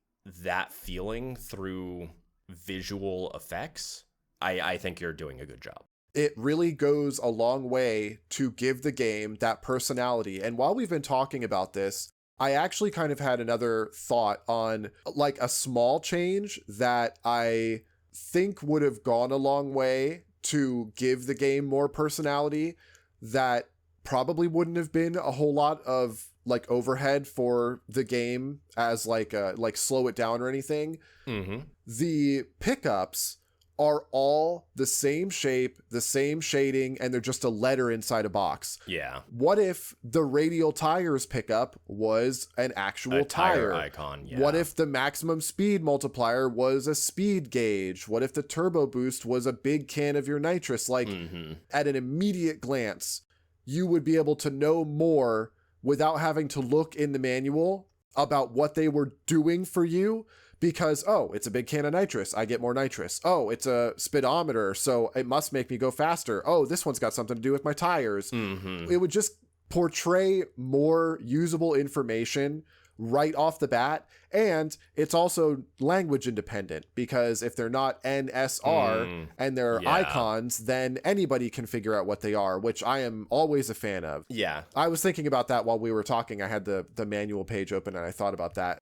S2: that feeling through visual effects, I think you're doing a good job.
S1: It really goes a long way to give the game that personality. And while we've been talking about this, I actually kind of had another thought on like a small change that I think would have gone a long way to give the game more personality, that probably wouldn't have been a whole lot of like overhead for the game as like slow it down or anything.
S2: Mm-hmm.
S1: The pickups are all the same shape, the same shading, and they're just a letter inside a box.
S2: Yeah.
S1: What if the radial tires pickup was an actual tire
S2: icon? Yeah.
S1: What if the maximum speed multiplier was a speed gauge? What if the turbo boost was a big can of your nitrous? Like, at an immediate glance, you would be able to know more without having to look in the manual about what they were doing for you. Because, oh, it's a big can of nitrous, I get more nitrous. Oh, it's a speedometer, so it must make me go faster. Oh, this one's got something to do with my tires. It would just portray more usable information right off the bat. And it's also language independent, because if they're not NSR and they're icons, then anybody can figure out what they are, which I am always a fan of.
S2: Yeah.
S1: I was thinking about that while we were talking. I had the manual page open and I thought about that.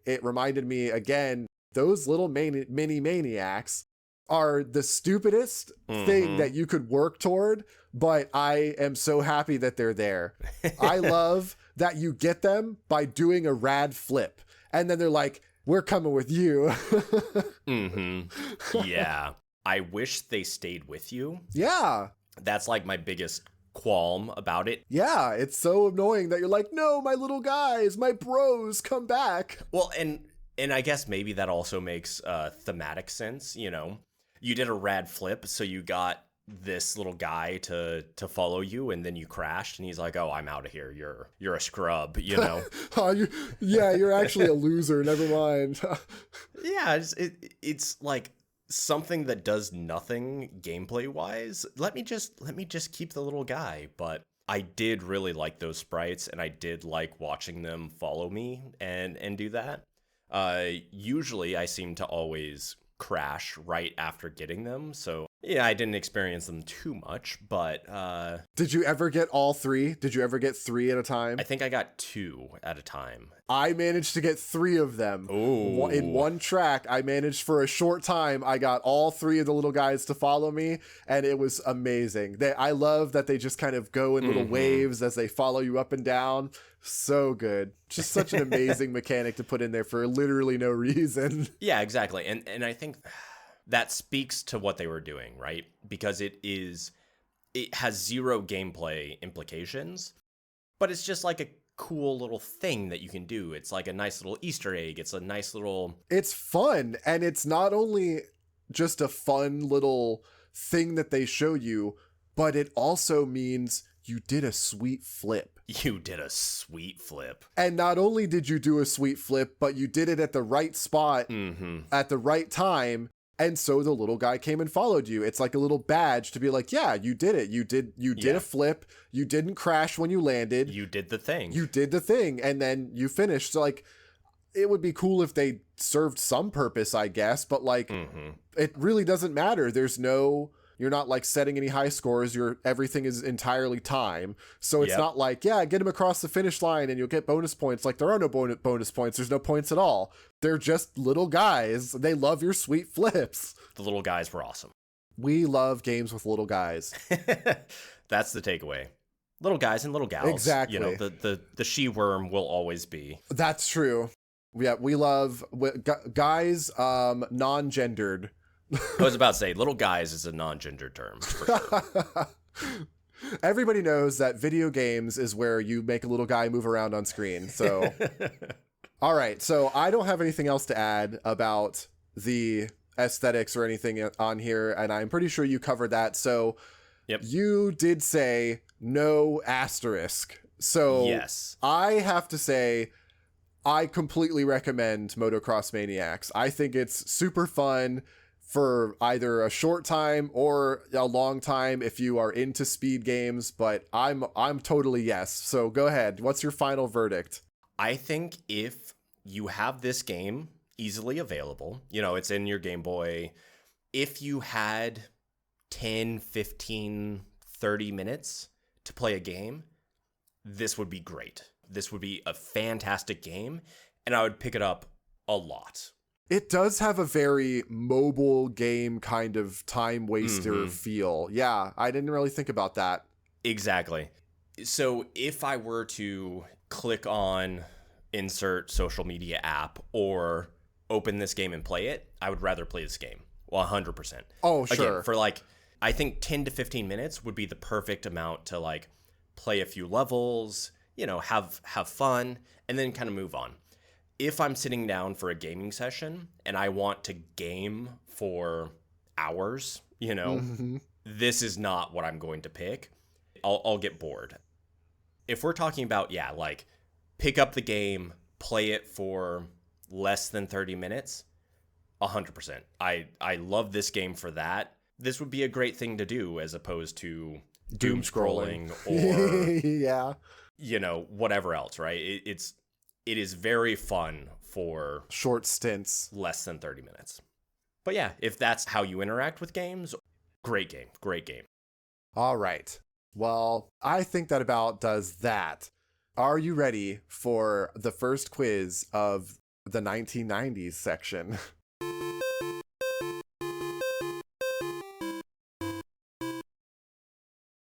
S1: It reminded me again, those little mini maniacs are the stupidest thing that you could work toward, but I am so happy that they're there. I love that you get them by doing a rad flip, and then they're like, we're coming with you.
S2: Yeah. I wish they stayed with you.
S1: Yeah.
S2: That's like my biggest qualm about it.
S1: Yeah, it's so annoying that you're like, no, my little guys, my bros, come back.
S2: Well, and I guess maybe that also makes thematic sense. You know, you did a rad flip, so you got this little guy to follow you, and then you crashed, and he's like, oh, I'm out of here, you're a scrub, you know.
S1: You're actually a loser, never mind.
S2: Yeah, it's like something that does nothing gameplay wise. Let me just keep the little guy. But I did really like those sprites, and I did like watching them follow me and do that. Usually I seem to always crash right after getting them, so yeah, I didn't experience them too much. But
S1: did you ever get all three? Did you ever get 3 at a time?
S2: I think I got 2 at a time.
S1: I managed to get 3 of them.
S2: Ooh.
S1: In one track. I managed for a short time. I got all 3 of the little guys to follow me, and it was amazing. I love that they just kind of go in little waves as they follow you up and down. So good. Just such an amazing mechanic to put in there for literally no reason.
S2: Yeah, exactly. And I think that speaks to what they were doing, right? Because it has 0 gameplay implications, but it's just like a cool little thing that you can do. It's like a nice little Easter egg. It's a nice little...
S1: It's fun, and it's not only just a fun little thing that they show you, but it also means you did a sweet flip.
S2: You did a sweet flip.
S1: And not only did you do a sweet flip, but you did it at the right spot at the right time. And so the little guy came and followed you. It's like a little badge to be like, yeah, you did it. You did a flip. You didn't crash when you landed.
S2: You did the thing.
S1: You did the thing. And then you finished. So like, it would be cool if they served some purpose, I guess. But like, it really doesn't matter. You're not like setting any high scores. Everything is entirely time. So it's not like, yeah, get him across the finish line and you'll get bonus points. Like, there are no bonus points. There's no points at all. They're just little guys. They love your sweet flips.
S2: The little guys were awesome.
S1: We love games with little guys.
S2: That's the takeaway. Little guys and little gals.
S1: Exactly.
S2: You know, the she-worm will always be.
S1: That's true. Yeah, we love guys, non-gendered.
S2: I was about to say, little guys is a non-gender term, for sure.
S1: Everybody knows that video games is where you make a little guy move around on screen. So, all right. So I don't have anything else to add about the aesthetics or anything on here, and I'm pretty sure you covered that. So you did say no asterisk. So
S2: yes,
S1: I have to say I completely recommend Motocross Maniacs. I think it's super fun for either a short time or a long time if you are into speed games, but I'm totally yes. So go ahead. What's your final verdict?
S2: I think if you have this game easily available, it's in your Game Boy, if you had 10, 15, 30 minutes to play a game, this would be great. This would be a fantastic game, and I would pick it up a lot.
S1: It does have a very mobile game kind of time waster feel. Yeah, I didn't really think about that.
S2: Exactly. So if I were to click on insert social media app or open this game and play it, I would rather play this game. 100%.
S1: Oh, sure.
S2: Again, for I think 10 to 15 minutes would be the perfect amount to play a few levels, have fun, and then kind of move on. If I'm sitting down for a gaming session and I want to game for hours, this is not what I'm going to pick. I'll get bored. If we're talking about, pick up the game, play it for less than 30 minutes, 100%. I love this game for that. This would be a great thing to do as opposed to doom scrolling or
S1: yeah,
S2: whatever else, right? It is very fun for
S1: short stints,
S2: less than 30 minutes. But yeah, if that's how you interact with games, great game.
S1: All right. Well, I think that about does that. Are you ready for the first quiz of the 1990s section?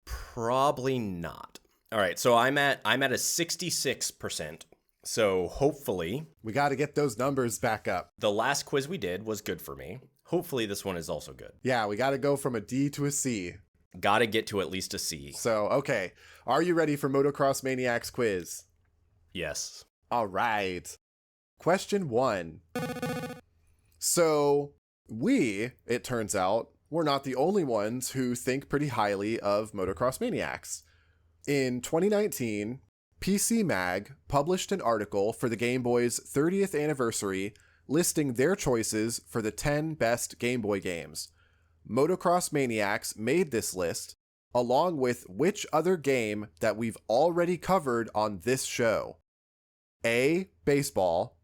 S2: Probably not. All right, so I'm at a 66%. So hopefully
S1: we got to get those numbers back up.
S2: The last quiz we did was good for me. Hopefully this one is also good.
S1: Yeah, we got to go from a D to a C.
S2: Got to get to at least a C.
S1: So, okay. Are you ready for Motocross Maniacs quiz?
S2: Yes.
S1: All right. Question 1. So, it turns out, we're not the only ones who think pretty highly of Motocross Maniacs. In 2019, PC Mag published an article for the Game Boy's 30th anniversary listing their choices for the 10 best Game Boy games. Motocross Maniacs made this list, along with which other game that we've already covered on this show? A. Baseball.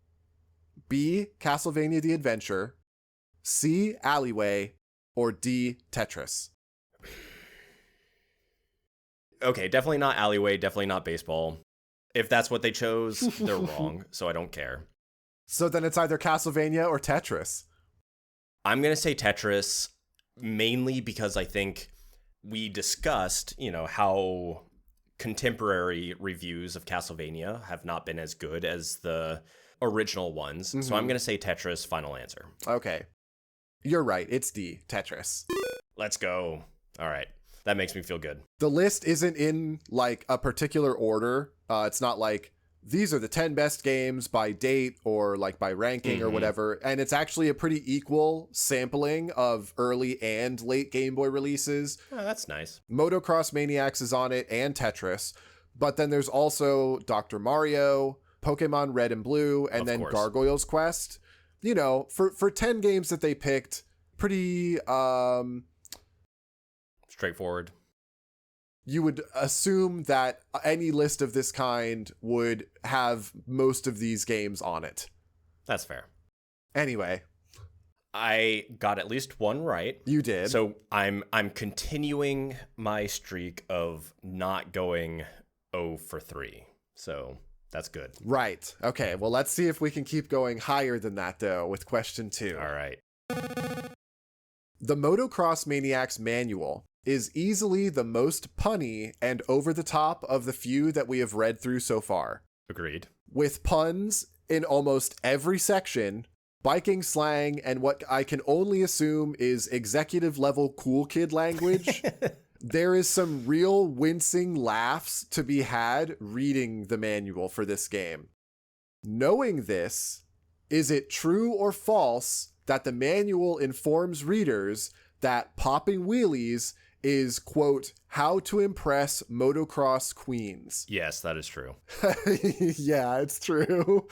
S1: B. Castlevania The Adventure. C. Alleyway. Or D. Tetris.
S2: Okay, definitely not Alleyway, definitely not Baseball. If that's what they chose, they're wrong, so I don't care.
S1: So then it's either Castlevania or Tetris.
S2: I'm going to say Tetris, mainly because I think we discussed, how contemporary reviews of Castlevania have not been as good as the original ones. Mm-hmm. So I'm going to say Tetris, final answer.
S1: Okay. You're right. It's D, Tetris.
S2: Let's go. All right. That makes me feel good.
S1: The list isn't in a particular order. It's not these are the 10 best games by date or by ranking or whatever. And it's actually a pretty equal sampling of early and late Game Boy releases.
S2: Oh, that's nice. Motocross
S1: Maniacs is on it and Tetris. But then there's also Dr. Mario, Pokemon Red and Blue, and then Gargoyle's Quest. For 10 games that they picked, pretty
S2: straightforward.
S1: You would assume that any list of this kind would have most of these games on it.
S2: That's fair.
S1: Anyway,
S2: I got at least one right.
S1: You did.
S2: So I'm continuing my streak of not going 0 for 3. So that's good.
S1: Right. Okay. Well, let's see if we can keep going higher than that, though, with question 2.
S2: All right.
S1: The Motocross Maniacs manual is easily the most punny and over the top of the few that we have read through so far.
S2: Agreed.
S1: With puns in almost every section, biking slang, and what I can only assume is executive level cool kid language, there is some real wincing laughs to be had reading the manual for this game. Knowing this, is it true or false that the manual informs readers that popping wheelies is, quote, how to impress motocross queens.
S2: Yes, that is true.
S1: Yeah, it's true.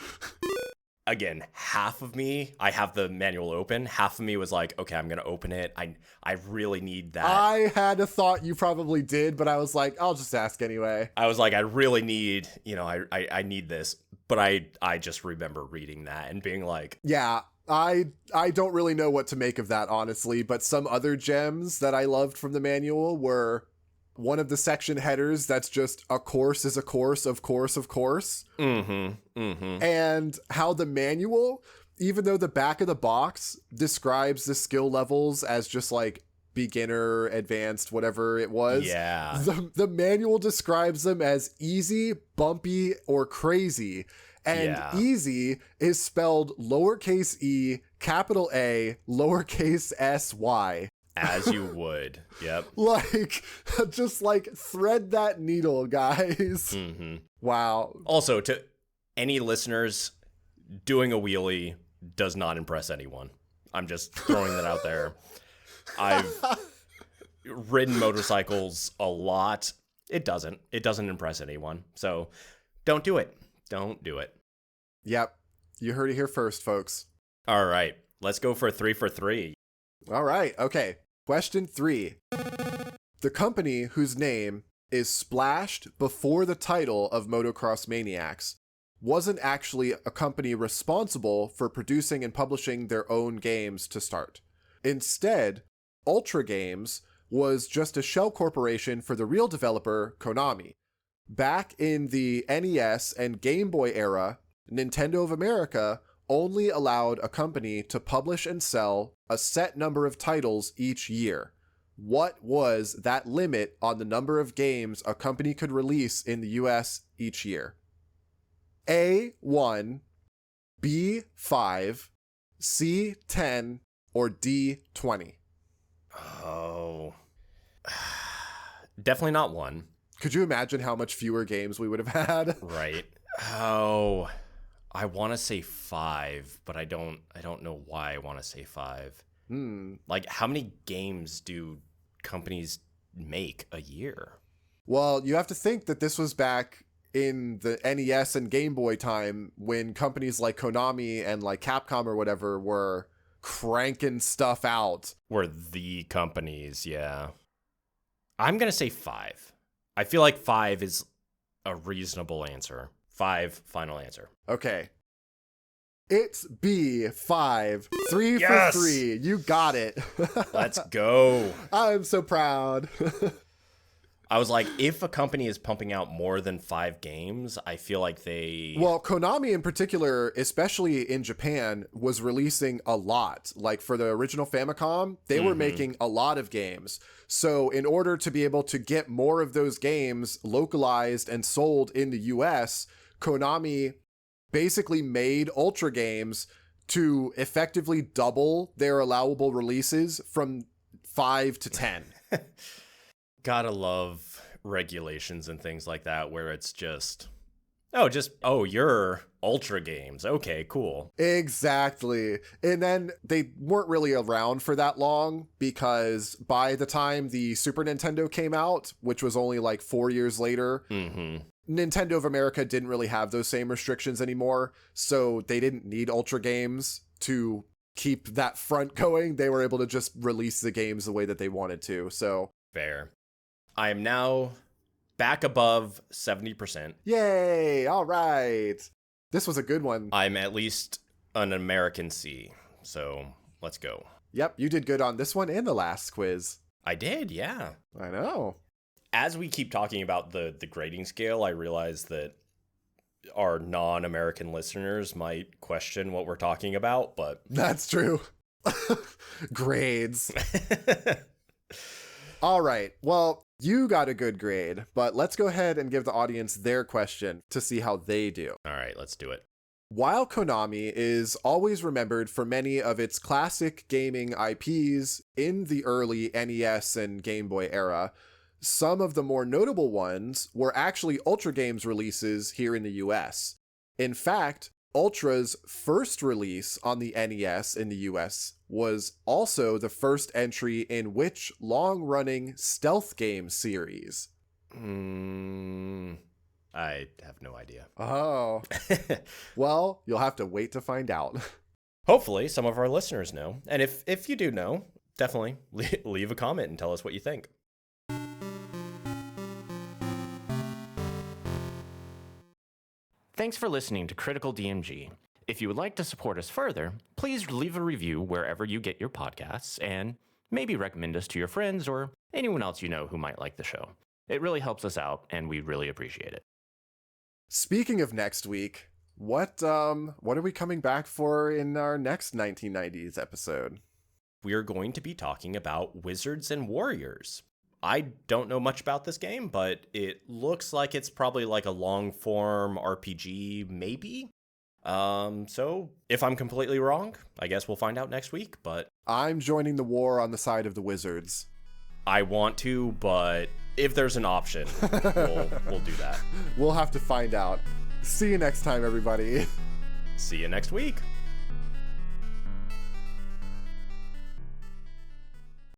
S2: Again, half of me, I have the manual open. Half of me was like, okay, I'm going to open it. I really need that.
S1: I had a thought you probably did, but I was like, I'll just ask anyway.
S2: I was like, I really need, I need this. But I just remember reading that and being like,
S1: yeah, I don't really know what to make of that, honestly, but some other gems that I loved from the manual were one of the section headers that's just a course is a course, of course, of course. And how the manual, even though the back of the box describes the skill levels as just like beginner, advanced, whatever it was.
S2: Yeah.
S1: The manual describes them as easy, bumpy, or crazy. And easy is spelled lowercase e, capital A, lowercase s-y.
S2: As you would. Yep.
S1: Like, just like thread that needle, guys. Wow.
S2: Also, to any listeners, doing a wheelie does not impress anyone. I'm just throwing that out there. I've ridden motorcycles a lot. It doesn't impress anyone. So don't do it. Don't do it.
S1: Yep. You heard it here first, folks.
S2: All right. Let's go for 3 for 3.
S1: All right. Okay. Question 3. The company whose name is splashed before the title of Motocross Maniacs wasn't actually a company responsible for producing and publishing their own games to start. Instead, Ultra Games was just a shell corporation for the real developer, Konami. Back in the NES and Game Boy era, Nintendo of America only allowed a company to publish and sell a set number of titles each year. What was that limit on the number of games a company could release in the US each year? A1, B5, C10, or D20?
S2: Oh. Definitely not 1.
S1: Could you imagine how much fewer games we would have had?
S2: Right. Oh, I want to say 5, but I don't know why I want to say 5. Like, how many games do companies make a year?
S1: Well, you have to think that this was back in the NES and Game Boy time when companies like Konami and like Capcom or whatever were cranking stuff out.
S2: Were the companies, yeah. I'm going to say 5. I feel like 5 is a reasonable answer. 5, final answer.
S1: Okay. It's B5. 3
S2: Yes!
S1: for 3. You got it.
S2: Let's go.
S1: I'm so proud.
S2: I was like, if a company is pumping out more than 5 games, I feel like they...
S1: Well, Konami in particular, especially in Japan, was releasing a lot. Like for the original Famicom, they were making a lot of games. So in order to be able to get more of those games localized and sold in the US, Konami basically made Ultra games to effectively double their allowable releases from 5 to 10.
S2: Gotta love regulations and things like that where it's just, you're Ultra games. Okay, cool.
S1: Exactly. And then they weren't really around for that long because by the time the Super Nintendo came out, which was only like 4 years later, Nintendo of America didn't really have those same restrictions anymore. So they didn't need Ultra games to keep that front going. They were able to just release the games the way that they wanted to. So
S2: fair. I am now back above 70%.
S1: yay! All right. This was a good one.
S2: I'm at least an American C, so let's go.
S1: Yep, you did good on this one and the last quiz.
S2: I did, yeah.
S1: I know.
S2: As we keep talking about the grading scale, I realize that our non-American listeners might question what we're talking about, but...
S1: That's true. Grades. All right. Well, you got a good grade, but let's go ahead and give the audience their question to see how they do.
S2: All right, let's do it.
S1: While Konami is always remembered for many of its classic gaming IPs in the early NES and Game Boy era, some of the more notable ones were actually Ultra Games releases here in the US. In fact, Ultra's first release on the NES in the US was also the first entry in which long-running stealth game series?
S2: I have no idea.
S1: Oh. Well, you'll have to wait to find out.
S2: Hopefully, some of our listeners know. And if you do know, definitely leave a comment and tell us what you think. Thanks for listening to Critical DMG. If you would like to support us further, please leave a review wherever you get your podcasts and maybe recommend us to your friends or anyone else you know who might like the show. It really helps us out, and we really appreciate it.
S1: Speaking of next week, what are we coming back for in our next 1990s episode?
S2: We're going to be talking about Wizards and Warriors. I don't know much about this game, but it looks like it's probably like a long-form RPG, maybe? So if I'm completely wrong, I guess we'll find out next week, but...
S1: I'm joining the war on the side of the Wizards.
S2: I want to, but if there's an option, we'll do that.
S1: We'll have to find out. See you next time, everybody.
S2: See you next week.